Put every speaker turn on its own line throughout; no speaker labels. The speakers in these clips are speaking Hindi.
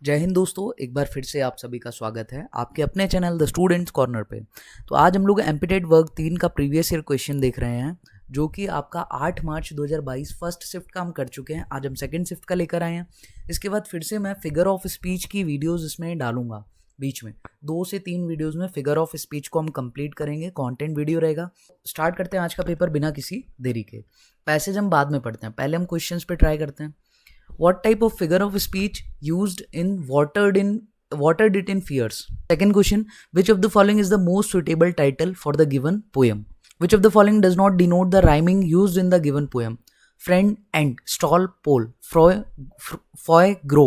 जय हिंद दोस्तों, एक बार फिर से आप सभी का स्वागत है आपके अपने चैनल द स्टूडेंट्स कॉर्नर पे। तो आज हम लोग एमपीटेट वर्क 3 का प्रीवियस ईयर क्वेश्चन देख रहे हैं, जो कि आपका 8 मार्च 2022 फर्स्ट शिफ्ट का हम कर चुके हैं। आज हम सेकंड शिफ्ट का लेकर आए हैं। इसके बाद फिर से मैं फिगर ऑफ स्पीच की वीडियोस इसमें डालूंगा। बीच में 2 से 3 वीडियोस में फिगर ऑफ स्पीच को हम कंप्लीट करेंगे, कंटेंट वीडियो रहेगा। स्टार्ट करते हैं आज का पेपर बिना किसी देरी के। पैसेज हम बाद में पढ़ते हैं, पहले हम क्वेश्चंस पे ट्राई करते हैं। What type of figure of speech used in watered it in fears? Second question, which of the following is the most suitable title for the given poem? Which of the following does not denote the rhyming used in the given poem? Friend, end, stall, pole, foy, grow,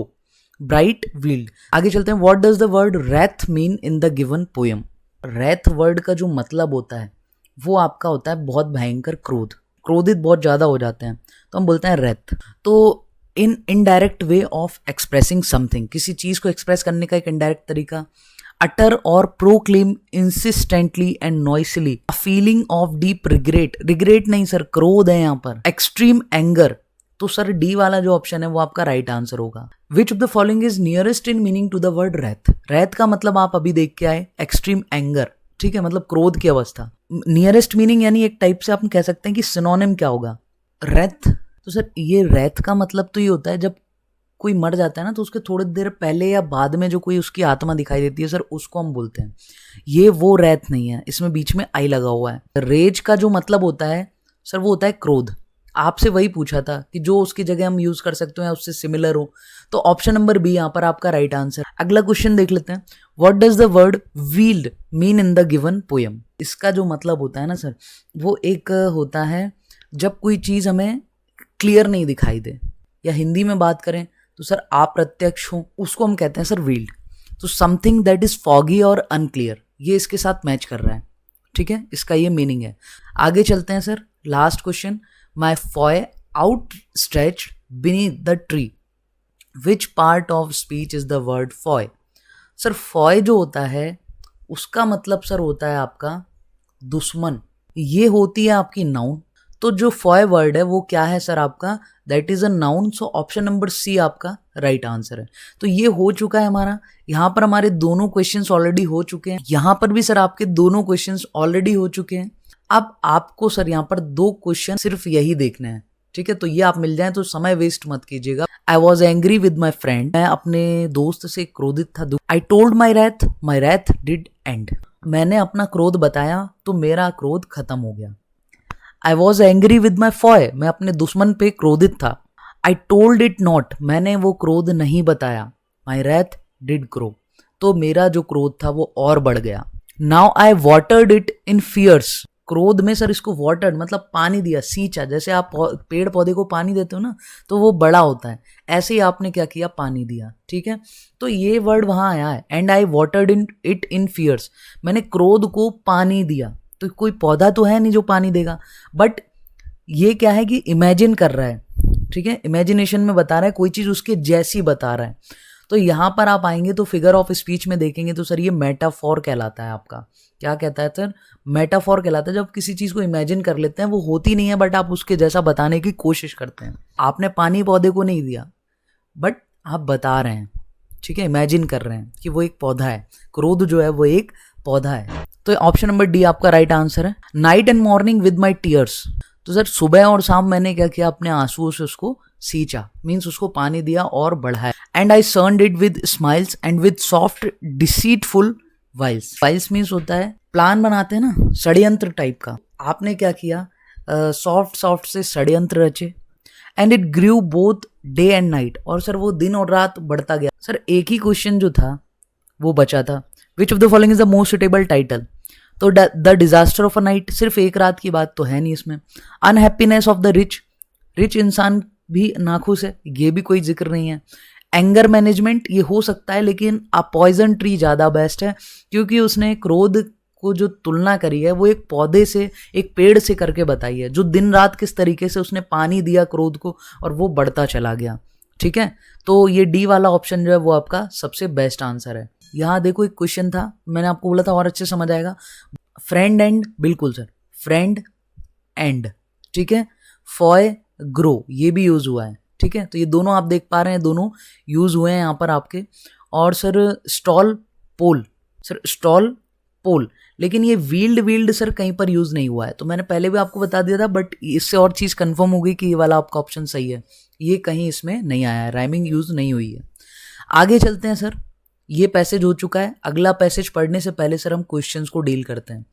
bright, wield. आगे चलते हैं। What does the word wrath mean in the given poem? wrath word का जो मतलब होता है वो आपका होता है बहुत भयंकर क्रोध, क्रोधित बहुत ज़्यादा हो जाते हैं तो हम बोलते हैं wrath। तो in indirect way of expressing something, किसी चीज को एक्सप्रेस करने का एक इनडायरेक्ट तरीका। अटर और proclaim insistently and noisily a feeling of deep regret, regret नहीं सर, क्रोध है यहाँ पर। एक्सट्रीम एंगर, तो सर डी वाला जो ऑप्शन है वो आपका राइट आंसर होगा। Which of the following is nearest in meaning to the word wrath? Wrath का मतलब आप अभी देख के आए, एक्सट्रीम एंगर, ठीक है, मतलब क्रोध की अवस्था। नियरेस्ट मीनिंग यानी एक टाइप से आप कह सकते हैं कि सिनोनिम क्या होगा, रैथ। तो सर ये रैथ का मतलब तो ये होता है जब कोई मर जाता है ना तो उसके थोड़ी देर पहले या बाद में जो कोई उसकी आत्मा दिखाई देती है, सर उसको हम बोलते हैं। ये वो रैथ नहीं है, इसमें बीच में आई लगा हुआ है। रेज का जो मतलब होता है सर वो होता है क्रोध। आपसे वही पूछा था कि जो उसकी जगह हम यूज कर सकते हैं उससे सिमिलर हो, तो ऑप्शन नंबर बी यहाँ पर आपका राइट आंसर। अगला क्वेश्चन देख लेते हैं। What does the word wheeled mean in the given poem? इसका जो मतलब होता है ना सर, वो एक होता है जब कोई चीज हमें क्लियर नहीं दिखाई दे, या हिंदी में बात करें तो सर अप्रत्यक्ष हो, उसको हम कहते हैं सर व्हील्ड। तो समथिंग दैट इज फॉगी और अनक्लियर, ये इसके साथ मैच कर रहा है, ठीक है, इसका ये मीनिंग है। आगे चलते हैं sir, last question. My Foy out stretch beneath the tree, which part of speech is the word Foy? Sir Foy जो होता है उसका मतलब सर होता है आपका दुश्मन, ये होती है आपकी नाउन। तो जो फॉय वर्ड है वो क्या है सर आपका, that is a noun. So option number C आपका राइट आंसर है। तो ये हो चुका है हमारा, यहाँ पर हमारे दोनों क्वेश्चंस ऑलरेडी हो चुके हैं, यहाँ पर भी सर आपके दोनों क्वेश्चंस ऑलरेडी हो चुके हैं। अब आपको सर यहाँ पर 2 क्वेश्चन सिर्फ यही देखने हैं, ठीक है, तो ये आप मिल जाए तो समय वेस्ट मत कीजिएगा। I was angry with my friend, मैं अपने दोस्त से क्रोधित था। I told my wrath did end, मैंने अपना क्रोध बताया तो मेरा क्रोध खत्म हो गया। आई was angry with my Foy, मैं अपने दुश्मन पे क्रोधित था। आई टोल्ड इट नॉट, मैंने वो क्रोध नहीं बताया। माई रैथ डिड ग्रो, तो मेरा जो क्रोध था वो और बढ़ गया। Now I watered it in fears, क्रोध में सर इसको वाटर्ड मतलब पानी दिया, सींचा। जैसे आप पेड़ पौधे को पानी देते हो ना तो वो बड़ा होता है, ऐसे ही आपने क्या किया, पानी दिया, ठीक है। तो ये वर्ड वहां आया है, and I watered it in fears, मैंने क्रोध को पानी दिया। तो कोई पौधा तो है नहीं जो पानी देगा, बट ये क्या है कि इमेजिन कर रहा है, ठीक है, इमेजिनेशन में बता रहा है, कोई चीज उसके जैसी बता रहा है। तो यहां पर आप आएंगे तो फिगर ऑफ स्पीच में देखेंगे तो सर ये मेटाफॉर कहलाता है आपका। क्या कहता है सर? मेटाफॉर कहलाता है। जब किसी चीज को इमेजिन कर लेते हैं, वो होती नहीं है बट आप उसके जैसा बताने की कोशिश करते हैं। आपने पानी पौधे को नहीं दिया बट आप बता रहे हैं, ठीक है, इमेजिन कर रहे हैं कि वो एक पौधा है, क्रोध जो है वो एक पौधा है। तो ऑप्शन नंबर डी आपका राइट आंसर है। Night and morning with my tears, तो सर सुबह और शाम मैंने क्या किया, अपने आंसुओं से उसको सींचा, मीन्स उसको पानी दिया और बढ़ाया। And I sunned it with smiles and with soft deceitful wiles. Wiles means होता है प्लान बनाते हैं ना, षड्यंत्र टाइप का। आपने क्या किया, सॉफ्ट से षड्यंत्र रचे। And it grew both day and night, और सर वो दिन और रात बढ़ता गया। सर एक ही क्वेश्चन जो था वो बचा था। Which of the following is the most suitable title? तो the disaster of a night, सिर्फ एक रात की बात तो है नहीं इसमें। अनहैप्पीनेस ऑफ द रिच इंसान भी नाखुश है, ये भी कोई जिक्र नहीं है। एंगर मैनेजमेंट, ये हो सकता है लेकिन अ पॉइजन ट्री ज्यादा बेस्ट है, क्योंकि उसने क्रोध को जो तुलना करी है वो एक पौधे से, एक पेड़ से करके बताई है, जो दिन रात किस तरीके से उसने पानी दिया क्रोध को और वो बढ़ता चला गया, ठीक है। तो ये डी वाला ऑप्शन जो है वो आपका सबसे बेस्ट आंसर है। यहाँ देखो एक क्वेश्चन था, मैंने आपको बोला था और अच्छे समझ आएगा। फ्रेंड एंड, बिल्कुल सर, फ्रेंड एंड, ठीक है। फॉय ग्रो, ये भी यूज हुआ है, ठीक है, तो ये दोनों आप देख पा रहे हैं, दोनों यूज हुए हैं यहाँ पर आपके। और सर स्टॉल पोल, सर स्टॉल पोल, लेकिन ये व्हील्ड सर कहीं पर यूज नहीं हुआ है। तो मैंने पहले भी आपको बता दिया था, बट इससे और चीज कंफर्म हो गई कि ये वाला आपका ऑप्शन सही है, ये कहीं इसमें नहीं आया है, राइमिंग यूज नहीं हुई है। आगे चलते हैं सर, ये पैसेज हो चुका है। अगला पैसेज पढ़ने से पहले सर हम क्वेश्चंस को डील करते हैं।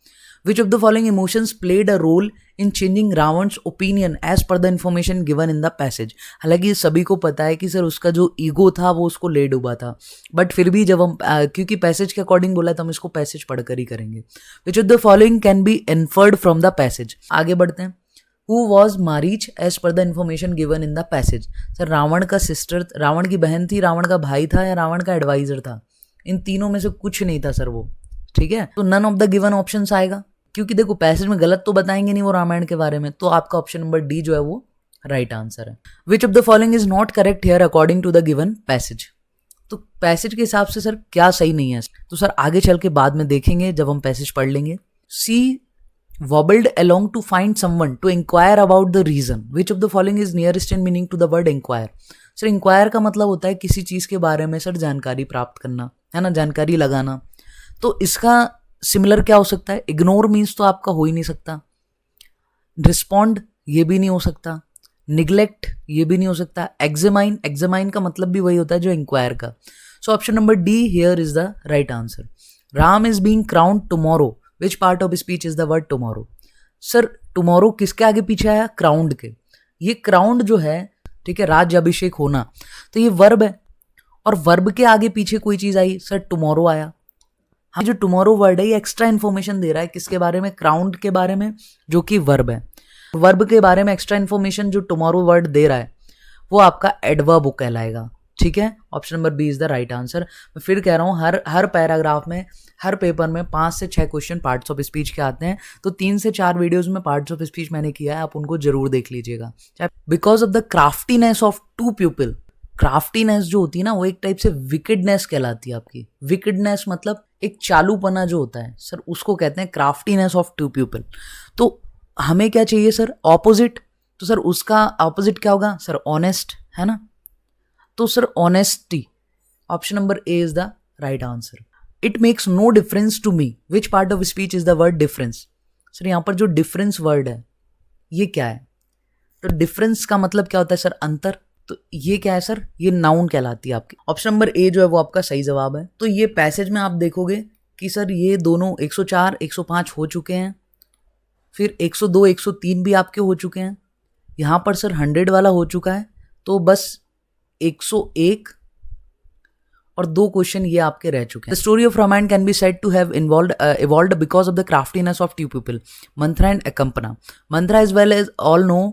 Which of the following emotions played a role in changing Ravan's opinion as per the information given in the passage? हालांकि सभी को पता है कि सर उसका जो ईगो था वो उसको ले डूबा था, बट फिर भी जब हम क्योंकि पैसेज के अकॉर्डिंग बोला तो हम इसको पैसेज पढ़कर ही करेंगे। Which of the following can be inferred from the passage? आगे बढ़ते हैं। Who was Marich as per the information given in the passage? Sir Ravan का सिस्टर, रावण की बहन थी, रावण का भाई था, या रावण का एडवाइजर था? इन तीनों में से कुछ नहीं था सर वो, ठीक है। तो none of the given options आएगा, क्योंकि देखो पैसेज में गलत तो बताएंगे नहीं वो रामायण के बारे में, तो आपका ऑप्शन नंबर डी जो है वो राइट आंसर है। Which of the following is not correct here according to the given passage? तो पैसेज के हिसाब से सर क्या सही नहीं है, तो सर आगे चल के बाद में देखेंगे जब हम पैसेज पढ़ लेंगे। सी wobbled along to find someone to inquire about the reason. Which of the following is nearest in meaning to the word inquire? सर इंक्वायर का मतलब होता है किसी चीज के बारे में सर जानकारी प्राप्त करना, है ना, जानकारी लगाना। तो इसका सिमिलर क्या हो सकता है? इग्नोर मीन्स तो आपका हो ही नहीं सकता, रिस्पॉन्ड ये भी नहीं हो सकता, निग्लेक्ट ये भी नहीं हो सकता, एग्जामाइन, एग्जामाइन का मतलब भी वही होता है जो इंक्वायर का। सो option number D here is the right answer. Ram is being crowned tomorrow, which part of speech is the word tomorrow? Sir tomorrow किसके आगे पीछे आया? क्राउंड के। ये क्राउंड जो है, ठीक है, राज्याभिषेक होना, तो ये वर्ब है, और वर्ब के आगे पीछे कोई चीज आई, सर टुमारो आया। हाँ, जो टुमारो वर्ड है ये एक्स्ट्रा इन्फॉर्मेशन दे रहा है किसके बारे में? क्राउंड के बारे में, जो कि वर्ब है। वर्ब के बारे में एक्स्ट्रा इन्फॉर्मेशन जो टुमारो वर्ड दे रहा है वो आपका एडवर्ब कहलाएगा, ठीक है। Option number B is the right answer. मैं फिर कह रहा हूँ, हर पैराग्राफ में, हर पेपर में 5 से 6 क्वेश्चन पार्ट्स ऑफ स्पीच के आते हैं, तो 3 से 4 वीडियोस में पार्ट्स ऑफ स्पीच मैंने किया है, आप उनको जरूर देख लीजिएगा। Because of the craftiness of two people, craftiness जो होती है ना वो एक टाइप से विकेडनेस कहलाती है आपकी। विकेडनेस मतलब एक चालूपना जो होता है सर, उसको कहते हैं क्राफ्टीनेस ऑफ टू पीपल। तो हमें क्या चाहिए सर? ऑपोजिट। तो सर उसका ऑपोजिट क्या होगा सर? ऑनेस्ट, है ना। तो sir honesty, option number A is the right answer. It makes no difference to me, which part of speech is the word difference? Sir यहाँ पर जो डिफरेंस वर्ड है ये क्या है? तो डिफरेंस का मतलब क्या होता है सर? अंतर। तो ये क्या है सर? ये नाउन कहलाती है आपकी। ऑप्शन नंबर ए जो है वो आपका सही जवाब है। तो ये पैसेज में आप देखोगे कि सर ये दोनों 104, 105 हो चुके हैं, फिर 102, 103 भी आपके हो चुके हैं, यहाँ पर सर 100 वाला हो चुका है, तो बस 101 और 2 क्वेश्चन ये आपके रह चुके हैं। The story of Ramayana can be said to have evolved because of the craftiness of two people, Manthra and Akampana. Manthra, as well as all know,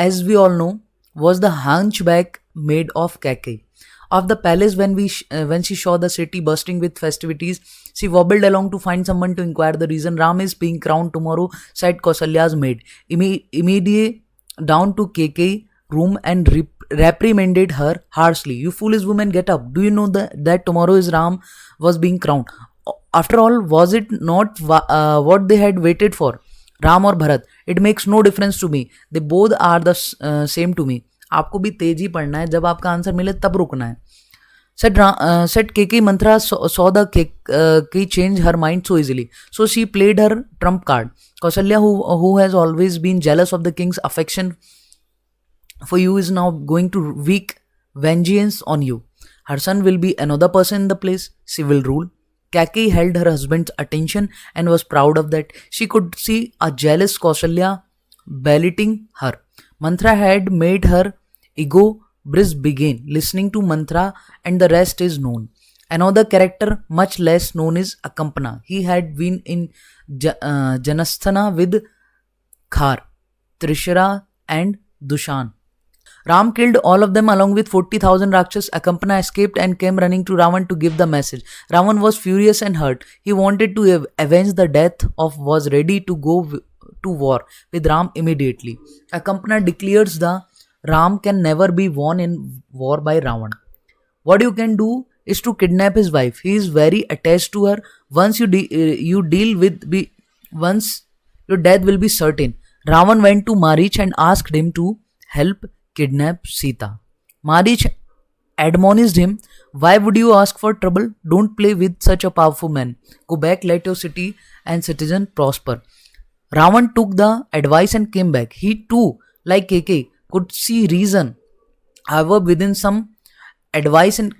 as we all know, was the hunchback maid of Kaikeyi. Of the palace, when she saw the city bursting with festivities, she wobbled along to find someone to inquire the reason. Ram is being crowned tomorrow, said Kausalya's maid. Immediate down to Kaikeyi room and reprimanded her harshly. You foolish woman, get up. Do you know that tomorrow is Ram was being crowned? After all, was it not what they had waited for? Ram और Bharat, it makes no difference to me, they both are the same to me. आपको भी तेज ही पढ़ना है, जब आपका आंसर मिले तब रुकना है। Set Kaikeyi Manthara saw the Kaikeyi change her mind so easily, so she played her trump card. Kaushalya, who has always been jealous of the king's affection for you, is now going to wreak vengeance on you. Her son will be another person in the place. She will rule. Kaikeyi held her husband's attention and was proud of that. She could see a jealous Kausalya belittling her. Manthra had made her ego bruise begin. Listening to Manthra and the rest is known. Another character much less known is Akampana. He had been in Janasthana with Khar, Trishara and Dushan. Ram killed all of them along with 40,000 Rakshas. Akampana escaped and came running to Ravan to give the message. Ravan was furious and hurt. He wanted to avenge the death of, was ready to go to war with Ram immediately. Akampana declares the Ram can never be won in war by Ravan. What you can do is to kidnap his wife. He is very attached to her. Once you deal with once your death will be certain. Ravan went to Marich and asked him to help kidnap Sita. Marich admonished him, "Why would you ask for trouble? Don't play with such a powerful man. Go back, let your city and citizen prosper." Ravan took the advice and came back. He too, like KK, could see reason. However, within some advice and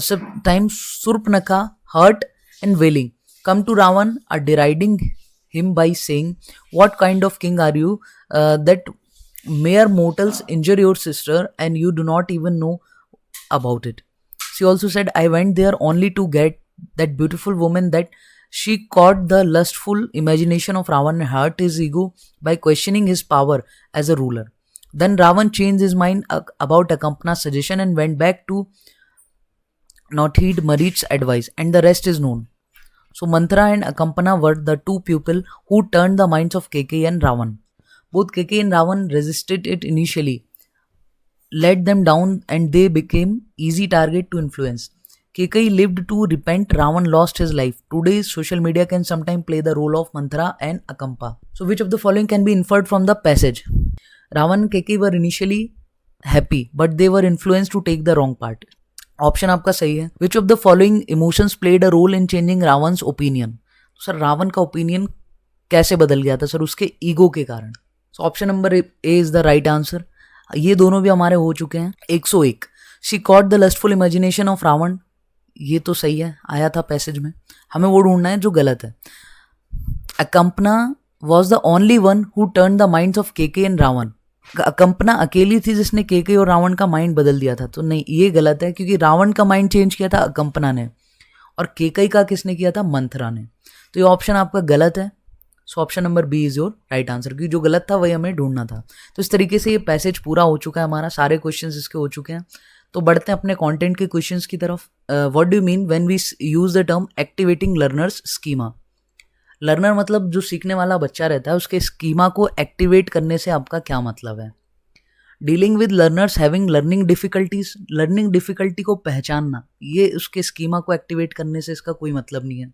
sometimes Surpanakha hurt and wailing come to Ravan are deriding him by saying, "What kind of king are you that mere mortals injure your sister and you do not even know about it?" She also said, "I went there only to get that beautiful woman." That she caught the lustful imagination of Ravan and hurt his ego by questioning his power as a ruler. Then Ravan changed his mind about Akampana's suggestion and went back to not heed Marich's advice, and the rest is known. So Manthara and Akampana were the two people who turned the minds of KK and Ravan. Both KK and Ravan resisted it initially, let them down, and they became easy target to influence. KK lived to repent, Ravan lost his life. Today's social media can sometimes play the role of Manthara and Akampa. So which of the following can be inferred from the passage? Ravan and KK were initially happy, but they were influenced to take the wrong part. Option आपका सही है. Which of the following emotions played a role in changing Ravan's opinion? Sir Ravan का ओपिनियन कैसे बदल गया था? सर उसके ईगो के कारण. So option number A is the right answer. ये दोनों भी हमारे हो चुके हैं. 101 she caught the lustful imagination of Ravana, ये तो सही है, आया था पैसेज में. हमें वो ढूंढना है जो गलत है. Akampana was the only one who turn the minds of Kaikeyi and Ravan. Akampana अकेली थी जिसने केके और रावण का माइंड बदल दिया था. तो नहीं, ये गलत है, क्योंकि रावण का माइंड चेंज किया था अकम्पना ने और केके का किसने किया था? मंथरा ने. तो ये ऑप्शन आपका गलत है. So option number B is your right answer, क्योंकि जो गलत था वही हमें ढूंढना था. तो इस तरीके से ये पैसेज पूरा हो चुका है हमारा, सारे क्वेश्चंस इसके हो चुके हैं. तो बढ़ते हैं अपने कंटेंट के क्वेश्चंस की तरफ. What do you mean when we use the term activating learners schema? Learner मतलब जो सीखने वाला बच्चा रहता है, उसके स्कीमा को एक्टिवेट करने से आपका क्या मतलब है? Dealing with learners having learning difficulties, learning difficulty को पहचानना, ये उसके स्कीमा को एक्टिवेट करने से इसका कोई मतलब नहीं है.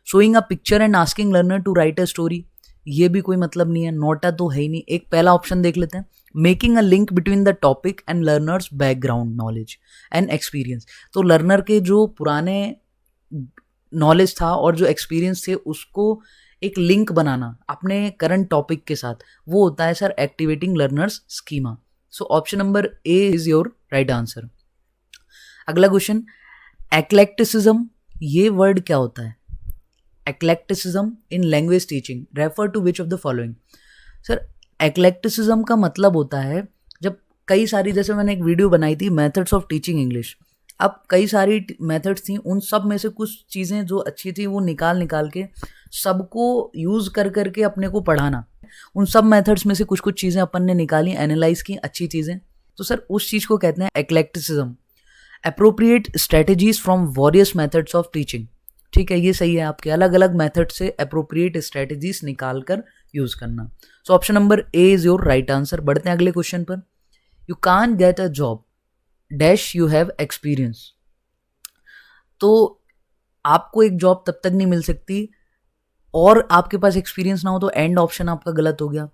Showing a picture and asking learner to write a story, ये भी कोई मतलब नहीं है. नोटा तो है ही नहीं. एक पहला ऑप्शन देख लेते हैं. Making a link between the topic and learners background knowledge and experience, तो लर्नर के जो पुराने नॉलेज था और जो एक्सपीरियंस थे उसको एक लिंक बनाना अपने करंट टॉपिक के साथ, वो होता है sir activating learners schema. So option number A is your right answer. अगला क्वेश्चन, एक्लेक्टिसिज्म, ये वर्ड क्या होता है? Eclecticism in language teaching refer to which of the following? Sir eclecticism का मतलब होता है जब कई सारी, जैसे मैंने एक वीडियो बनाई थी मेथड्स ऑफ टीचिंग इंग्लिश, अब कई सारी मेथड्स थी, उन सब में से कुछ चीज़ें जो अच्छी थी वो निकाल के सबको यूज़ कर के अपने को पढ़ाना. उन सब मेथड्स में से कुछ चीज़ें अपन ने निकाली, एनालाइज की अच्छी चीज़ें, तो सर उस चीज़ को कहते हैं eclecticism. Appropriate strategies from various methods of teaching, ठीक है, ये सही है. आपके अलग अलग मेथड से अप्रोप्रिएट स्ट्रेटजीज निकाल कर यूज़ करना. सो option number A is your right answer. बढ़ते हैं अगले क्वेश्चन पर. You can't get a job dash you have experience, तो आपको एक जॉब तब तक नहीं मिल सकती और आपके पास एक्सपीरियंस ना हो, तो एंड ऑप्शन आपका गलत हो गया.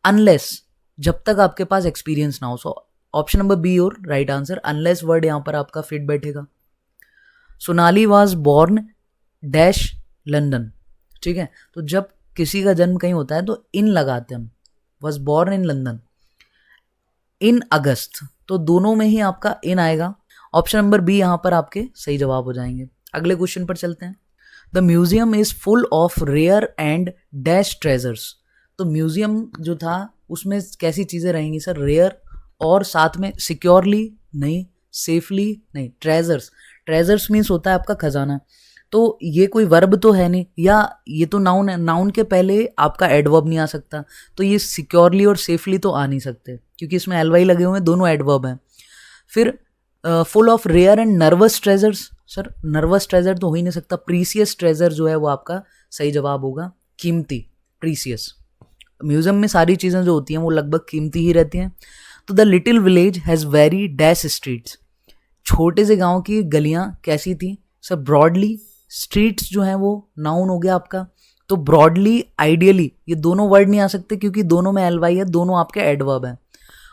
अनलेस, जब तक आपके पास एक्सपीरियंस ना हो. So option number B your right answer. Unless word यहाँ पर आपका फिट बैठेगा. Sonali was born dash London, ठीक है, तो जब किसी का जन्म कहीं होता है तो इन लगाते हैं हम. Was born in London in August, तो दोनों में ही आपका इन आएगा. ऑप्शन नंबर बी यहाँ पर आपके सही जवाब हो जाएंगे. अगले क्वेश्चन पर चलते हैं. The museum is full of rare and dash treasures, तो म्यूजियम जो था उसमें कैसी चीज़ें रहेंगी सर? रेयर और साथ में सिक्योरली नहीं, सेफली नहीं. ट्रेजर्स, ट्रेजर्स मीन्स होता है आपका खजाना, तो ये कोई वर्ब तो है नहीं, या ये तो नाउन है. नाउन के पहले आपका एडवर्ब नहीं आ सकता, तो ये सिक्योरली और सेफली तो आ नहीं सकते क्योंकि इसमें एलवाई लगे हुए हैं, दोनों एडवर्ब हैं. फिर full of rare and nervous treasures, sir nervous treasure तो हो ही नहीं सकता. प्रीसियस ट्रेजर जो है वो आपका सही जवाब होगा, कीमती, प्रीसियस. म्यूजियम में सारी चीज़ें जो होती हैं वो लगभग कीमती ही रहती हैं. तो the little village has very dash streets, छोटे से गांव की गलियां कैसी थी सर? ब्रॉडली. स्ट्रीट्स जो हैं वो नाउन हो गया आपका, तो ब्रॉडली, आइडियली, ये दोनों वर्ड नहीं आ सकते क्योंकि दोनों में एलवाई है, दोनों आपके एडवर्ब हैं.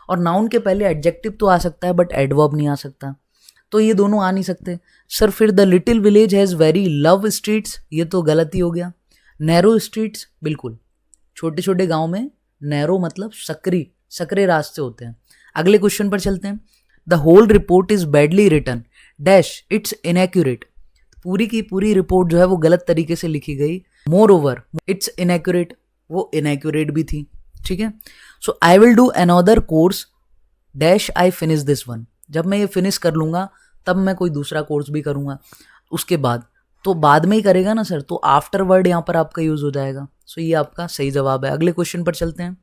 और नाउन के पहले एडजेक्टिव तो आ सकता है बट एडवर्ब नहीं आ सकता, तो ये दोनों आ नहीं सकते। सर फिर the little village has very love streets, ये तो गलत ही हो गया। नैरो स्ट्रीट्स, बिल्कुल, छोटे छोटे गांव में नैरो मतलब सकरे रास्ते होते हैं। अगले क्वेश्चन पर चलते हैं। The whole report is badly written dash it's inaccurate, पूरी की पूरी रिपोर्ट जो है वो गलत तरीके से लिखी गई। मोर ओवर इट्स इनएक्यूरेट, वो इनएक्यूरेट भी थी, ठीक है। So I will do another course dash I finish this one, जब मैं ये फिनिश कर लूंगा तब मैं कोई दूसरा कोर्स भी करूंगा उसके बाद, तो बाद में ही करेगा ना सर, तो आफ्टर वर्ड यहाँ पर आपका यूज हो जाएगा। सो ये आपका सही जवाब है। अगले क्वेश्चन पर चलते हैं।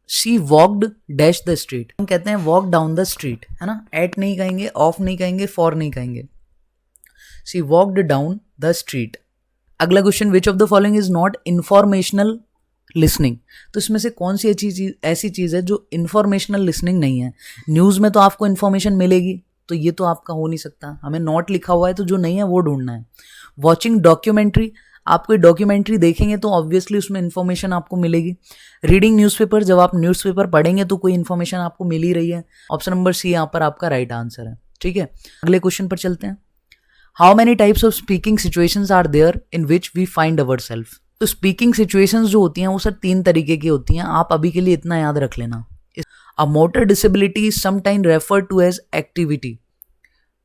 She walked dash the street, हम कहते हैं वॉक डाउन द स्ट्रीट, है ना, एट नहीं कहेंगे, ऑफ नहीं कहेंगे, फॉर नहीं कहेंगे। She walked down the street. अगला question, which of the following is not informational listening, तो इसमें से कौन सी ऐसी चीज है जो इंफॉर्मेशनल लिसनिंग नहीं है। न्यूज में तो आपको इन्फॉर्मेशन मिलेगी, तो ये तो आपका हो नहीं सकता, हमें नॉट लिखा हुआ है तो जो नहीं है वो ढूंढना है। वॉचिंग डॉक्यूमेंट्री, आप कोई डॉक्यूमेंट्री देखेंगे तो ऑब्वियसली उसमें इन्फॉर्मेशन आपको मिलेगी। रीडिंग न्यूज़पेपर, जब आप न्यूज़पेपर पढ़ेंगे तो कोई इन्फॉर्मेशन आपको मिल ही रही है। ऑप्शन नंबर सी यहाँ पर आपका राइट आंसर है, ठीक है। अगले क्वेश्चन पर चलते हैं। How many types of speaking situations are there in which we find our self, तो स्पीकिंग सिचुएशंस जो होती हैं वो सर 3 तरीके की होती हैं, आप अभी के लिए इतना याद रख लेना। A motor disability is sometime refer to as activity,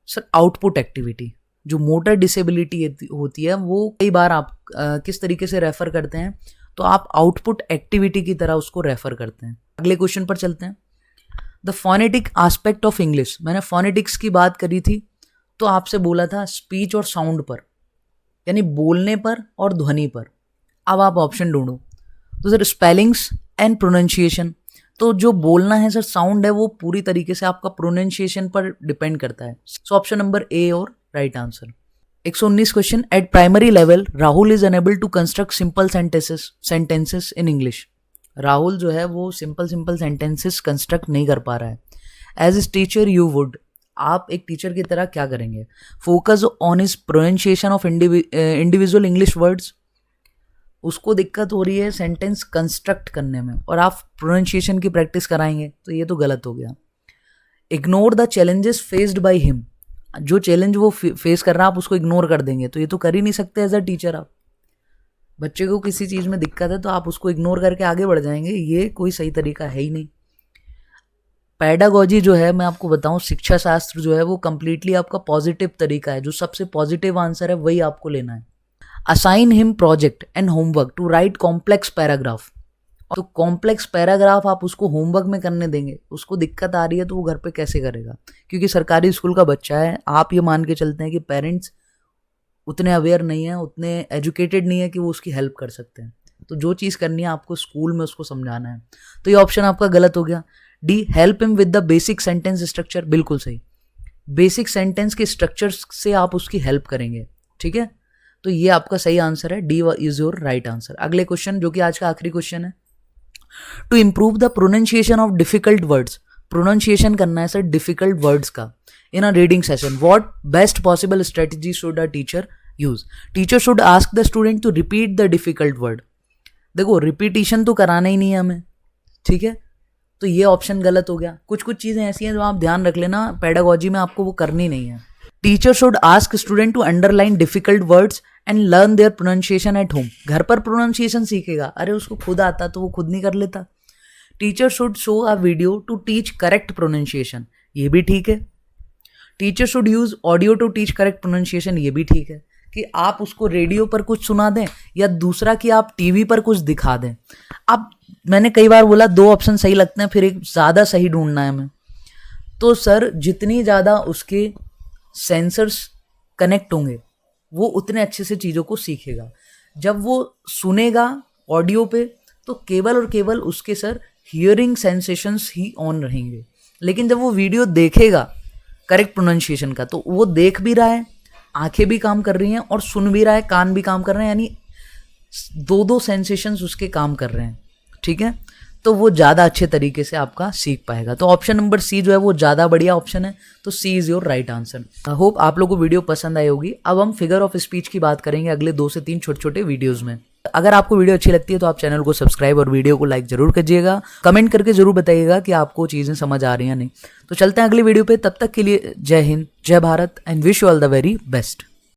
sir output activity. जो मोटर डिसेबिलिटी होती है वो कई बार आप किस तरीके से रेफर करते हैं, तो आप आउटपुट एक्टिविटी की तरह उसको रेफर करते हैं। अगले क्वेश्चन पर चलते हैं। The phonetic aspect of English, मैंने फोनेटिक्स की बात करी थी तो आपसे बोला था स्पीच और साउंड पर, यानी बोलने पर और ध्वनि पर। अब आप ऑप्शन ढूंढो, तो सर स्पेलिंग्स एंड प्रोनाउंसिएशन, तो जो बोलना है सर साउंड है वो पूरी तरीके से आपका प्रोनाउंसिएशन पर डिपेंड करता है। सो ऑप्शन नंबर ए और right answer. 119 question, at primary level Rahul is unable to construct simple sentences in English, Rahul जो है वो सिंपल सेंटेंसेस कंस्ट्रक्ट नहीं कर पा रहा है। As is teacher you would, आप एक टीचर की तरह क्या करेंगे। Focus on his pronunciation of individual English words, उसको दिक्कत हो रही है सेंटेंस कंस्ट्रक्ट करने में और आप प्रोनाउंसिएशन की प्रैक्टिस कराएंगे, तो ये तो गलत हो गया। Ignore the challenges faced by him, जो चैलेंज वो फेस कर रहा है आप उसको इग्नोर कर देंगे, तो ये तो कर ही नहीं सकते एज अ टीचर। आप बच्चे को किसी चीज़ में दिक्कत है तो आप उसको इग्नोर करके आगे बढ़ जाएंगे, ये कोई सही तरीका है ही नहीं। पैडागॉजी जो है, मैं आपको बताऊं, शिक्षा शास्त्र जो है वो कंप्लीटली आपका पॉजिटिव तरीका है, जो सबसे पॉजिटिव आंसर है वही आपको लेना है। Assign him project and homework to write complex paragraph, तो कॉम्प्लेक्स पैराग्राफ आप उसको होमवर्क में करने देंगे, उसको दिक्कत आ रही है तो वो घर पे कैसे करेगा, क्योंकि सरकारी स्कूल का बच्चा है। आप ये मान के चलते हैं कि पेरेंट्स उतने अवेयर नहीं है, उतने एजुकेटेड नहीं है कि वो उसकी हेल्प कर सकते हैं, तो जो चीज़ करनी है आपको स्कूल में उसको समझाना है। तो ये ऑप्शन आपका गलत हो गया। D, help him with the basic sentence structure, बिल्कुल सही, बेसिक सेंटेंस के स्ट्रक्चर से आप उसकी हेल्प करेंगे, ठीक है। तो ये आपका सही आंसर है, d is your right answer. अगले क्वेश्चन जो कि आज का आखिरी क्वेश्चन है। To improve the pronunciation of difficult words, pronunciation करना है सर डिफिकल्ट वर्ड्स का in a reading session, what best possible strategy should a teacher use. Teacher should ask the student to repeat the difficult word, देखो रिपीटिशन तो कराना ही नहीं है हमें, ठीक है, तो ये ऑप्शन गलत हो गया। कुछ चीज़ें ऐसी हैं जो आप ध्यान रख लेना, पेडागॉजी में आपको वो करनी नहीं है। Teacher should ask student to underline difficult words and learn their pronunciation at home, घर पर प्रोनाउंसिएशन सीखेगा, अरे उसको खुद आता तो वो खुद नहीं कर लेता। Teacher should show a video to teach correct pronunciation, ये भी ठीक है। Teacher should use audio to teach correct pronunciation, ये भी ठीक है, कि आप उसको रेडियो पर कुछ सुना दें या दूसरा कि आप टीवी पर कुछ दिखा दें। अब मैंने कई बार बोला 2 ऑप्शन सही लगते हैं, फिर एक ज़्यादा सही ढूंढना है हमें, तो सर जितनी ज़्यादा उसके सेंसर्स कनेक्ट होंगे वो उतने अच्छे से चीज़ों को सीखेगा। जब वो सुनेगा ऑडियो पे तो केवल और केवल उसके sir hearing sensations he on रहेंगे, लेकिन जब वो वीडियो देखेगा करेक्ट प्रोनाउंसिएशन का तो वो देख भी रहा है, आंखें भी काम कर रही हैं और सुन भी रहा है, कान भी काम कर रहे हैं, यानी 2 सेंसेशंस उसके काम कर रहे हैं, ठीक है, तो वो ज़्यादा अच्छे तरीके से आपका सीख पाएगा। तो ऑप्शन नंबर सी जो है वो ज़्यादा बढ़िया ऑप्शन है, तो c is your right answer. I hope आप लोगों को वीडियो पसंद आई होगी। अब हम फिगर ऑफ स्पीच की बात करेंगे अगले 2 से 3 छोटे छोटे वीडियोज़ में। अगर आपको वीडियो अच्छी लगती है तो आप चैनल को सब्सक्राइब और वीडियो को लाइक जरूर कीजिएगा। कमेंट करके जरूर बताइएगा कि आपको चीज़ें समझ आ रही हैं या नहीं। तो चलते हैं अगली वीडियो पे, तब तक के लिए जय हिंद, जय Bharat and wish you all the very best.